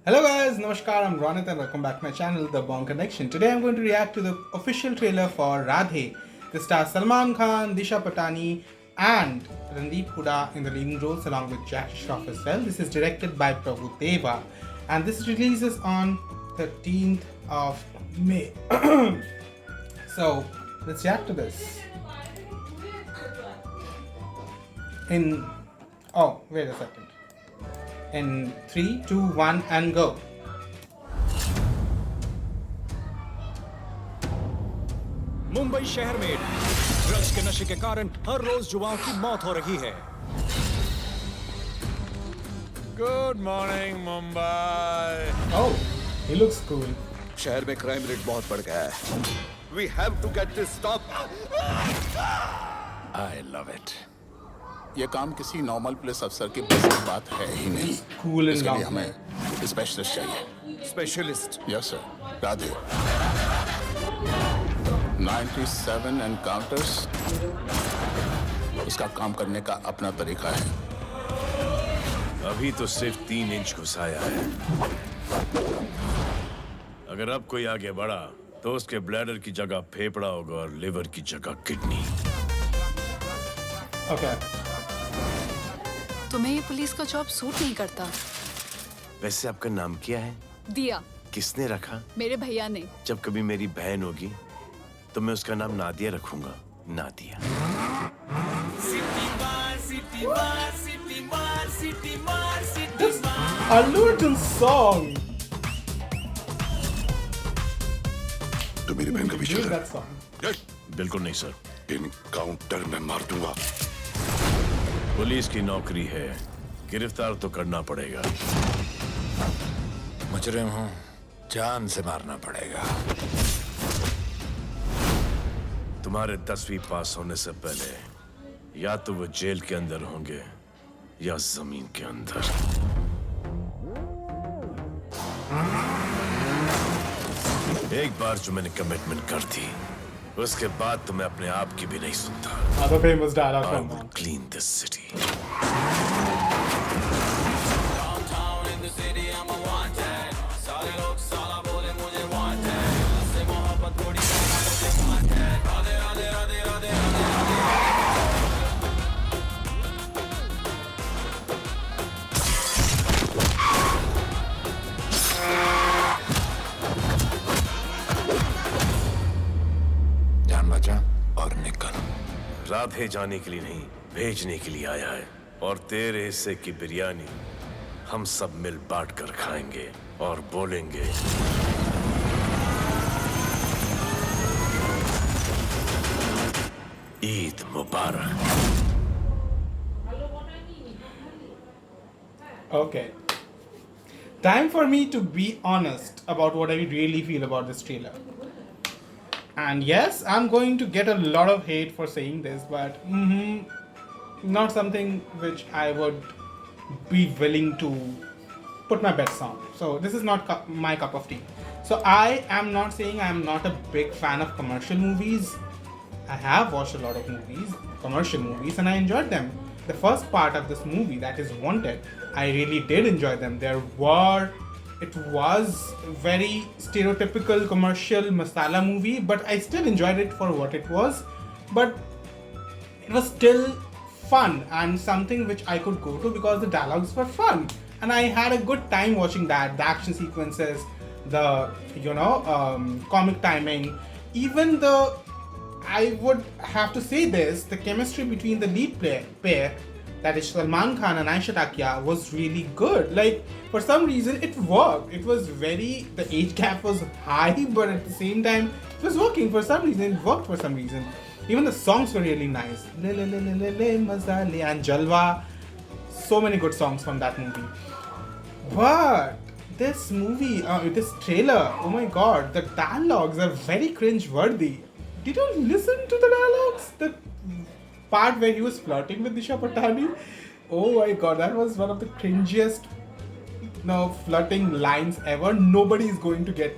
Hello guys, Namaskar, I'm Ronit and welcome back to my channel, The Bond Connection. Today I'm going to react to the official trailer for Radhe. This stars Salman Khan, Disha Patani and Randeep Hooda in the leading roles along with Jackie Shroff as well. This is directed by Prabhu Deva and this releases on 13th of May. So let's react to this. Wait a second. In 3, 2, 1 and go. Mumbai शहर में drugs के नशे के कारण हर रोज युवाओं की मौत हो रही है। Good morning Mumbai. Oh, he looks cool. शहर में क्राइम रेट बहुत बढ़ गया है। We have to get this stop. I love it. ये काम किसी नॉर्मल पुलिस अफसर की बस की बात है ही नहीं। Cool and इसके लिए long. हमें स्पेशलिस्ट चाहिए। Specialist. Yes sir, Radhe. 97 encounters, उसका काम करने का अपना तरीका है। अभी तो सिर्फ 3 इंच घुसाया है। अगर अब कोई आगे बढ़ा तो उसके ब्लैडर की जगह फेफड़ा होगा और लिवर की जगह किडनी। Okay. तुम्हें ये पुलिस का जॉब सूट नहीं करता। वैसे आपका नाम क्या है? दिया, किसने रखा? मेरे भैया ने। जब कभी मेरी बहन होगी तो मैं उसका नाम नादिया रखूंगा। Nadia. This Allu Arjun song. तो मेरी बहन का पीछे Use कर। that song. बिल्कुल नहीं सर। इनकाउंटर में मार दूंगा। पुलिस की नौकरी है, गिरफ्तार तो करना पड़ेगा। मुजरिम हूँ, जान से मारना पड़ेगा। तुम्हारे 10वीं पास होने से पहले या तो वो जेल के अंदर होंगे या जमीन के अंदर। एक बार जो मैंने कमिटमेंट कर दी उसके बाद तो मैं अपने आप की भी नहीं सुनता। Other famous dialogue I from will him. clean this city. जान बचा और निकल। राधे जाने के लिए नहीं, भेजने के लिए आया है। और तेरे हिस्से की बिरयानी हम सब मिल बांट कर खाएंगे और बोलेंगे ईद मुबारक। Okay. Time for me to be honest about what I really feel about this trailer. And yes, I'm going to get a lot of hate for saying this, but not something which I would be willing to put my bets on. So this is not my cup of tea. So I am not saying I am not a big fan of commercial movies. I have watched a lot of movies, commercial movies, and I enjoyed them. The first part of this movie, that is Wanted, I really did enjoy them. It was very stereotypical commercial masala movie, but I still enjoyed it for what it was. But it was still fun and something which I could go to because the dialogues were fun. And I had a good time watching that. The action sequences, the comic timing, even I would have to say this, the chemistry between the lead pair, that is Salman Khan and Aisha Takia, was really good. Like, for some reason, it worked. It was the age gap was high, but at the same time, it was working for some reason. It worked for some reason. Even the songs were really nice. Le le le le le le maza le and Jalwa. So many good songs from that movie. But this movie, this trailer, oh my god, the dialogues are very cringe-worthy. Did you listen to the dialogues? The part where he was flirting with Disha Patani? Oh my god, that was one of the cringiest flirting lines ever. Nobody is going to get,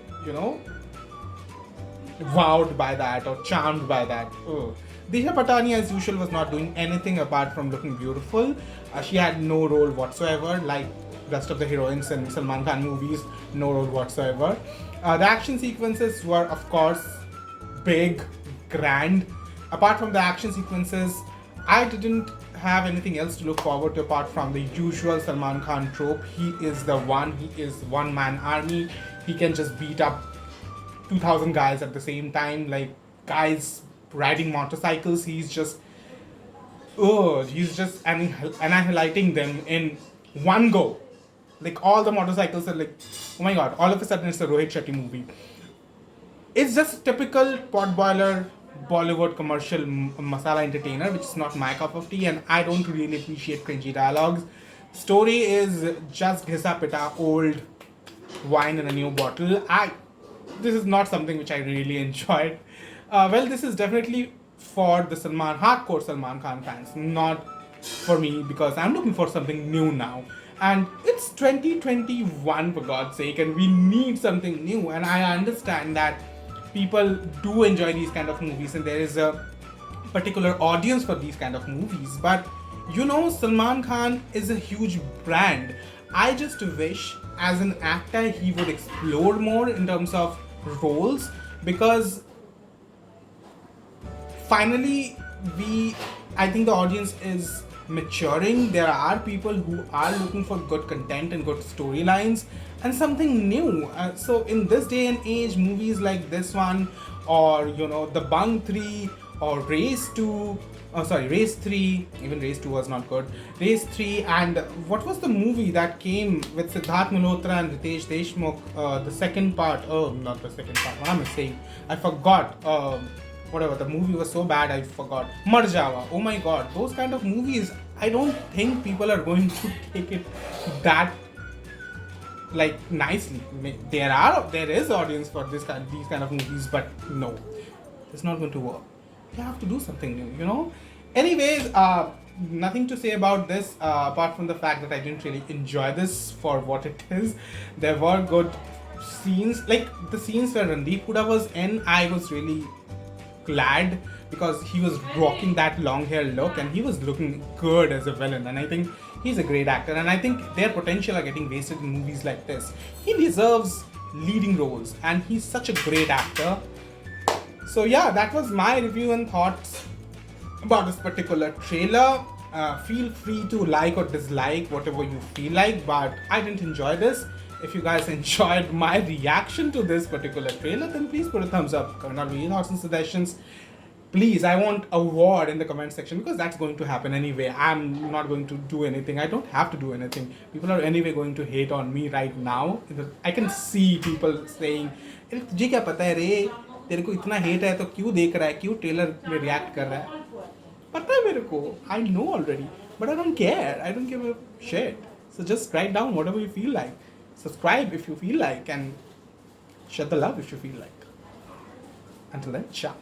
wowed by that or charmed by that. Oh. Disha Patani, as usual, was not doing anything apart from looking beautiful. She had no role whatsoever, like rest of the heroines in Salman Khan movies, no role whatsoever. The action sequences were, of course, big, grand. Apart from the action sequences, I didn't have anything else to look forward to apart from the usual Salman Khan trope. He is the one, he is one man army. He can just beat up 2000 guys at the same time, like guys riding motorcycles. He's just annihilating them in one go. Like all the motorcycles are like, oh my god, all of a sudden it's a Rohit Shetty movie. It's just typical potboiler Bollywood commercial masala entertainer, which is not my cup of tea, and I don't really appreciate cringy dialogues. Story is just ghisa pita old wine in a new bottle. This is not something which I really enjoyed. Well, this is definitely for the hardcore Salman Khan fans, not for me, because I'm looking for something new now. And it's 2021, for God's sake, and we need something new. And I understand that people do enjoy these kind of movies, and there is a particular audience for these kind of movies. But you know, Salman Khan is a huge brand. I just wish, as an actor, he would explore more in terms of roles, because finally I think the audience is maturing. There are people who are looking for good content and good storylines and something new. So in this day and age, movies like this one, or you know, The Bung 3 or Race 2, Race 3, even Race 2 was not good. Race 3, and what was the movie that came with Siddharth Malhotra and Ritesh Deshmukh? The second part, not the second part, what am I saying? I forgot. Whatever, the movie was so bad I forgot. Mar Jawa. Oh my god, those kind of movies, I don't think people are going to take it that like nicely. There is audience for these kind of movies, but no, it's not going to work. You have to do something new, you know. Anyways, nothing to say about this apart from the fact that I didn't really enjoy this for what it is. There were good scenes, like the scenes where Randeep Hooda was in. I was really glad, because he was rocking that long hair look and he was looking good as a villain, and I think he's a great actor, and I think their potential are getting wasted in movies like this. He deserves leading roles and he's such a great actor. So yeah, that was my review and thoughts about this particular trailer. Feel free to like or dislike whatever you feel like, but I didn't enjoy this. If you guys enjoyed my reaction to this particular trailer, then please put a thumbs up, comment on your thoughts and suggestions. Please, I want a award in the comment section, because that's going to happen anyway. I'm not going to do anything. I don't have to do anything. People are anyway going to hate on me right now. I can see people saying, तुझे क्या पता है रे, तेरे को इतना hate है तो क्यों देख रहा है, क्यों ट्रेलर में react कर रहा है? पता है मेरे को. I know already, but I don't care. I don't give a shit. So just write down whatever you feel like. Subscribe if you feel like, and share the love if you feel like. Until then, ciao.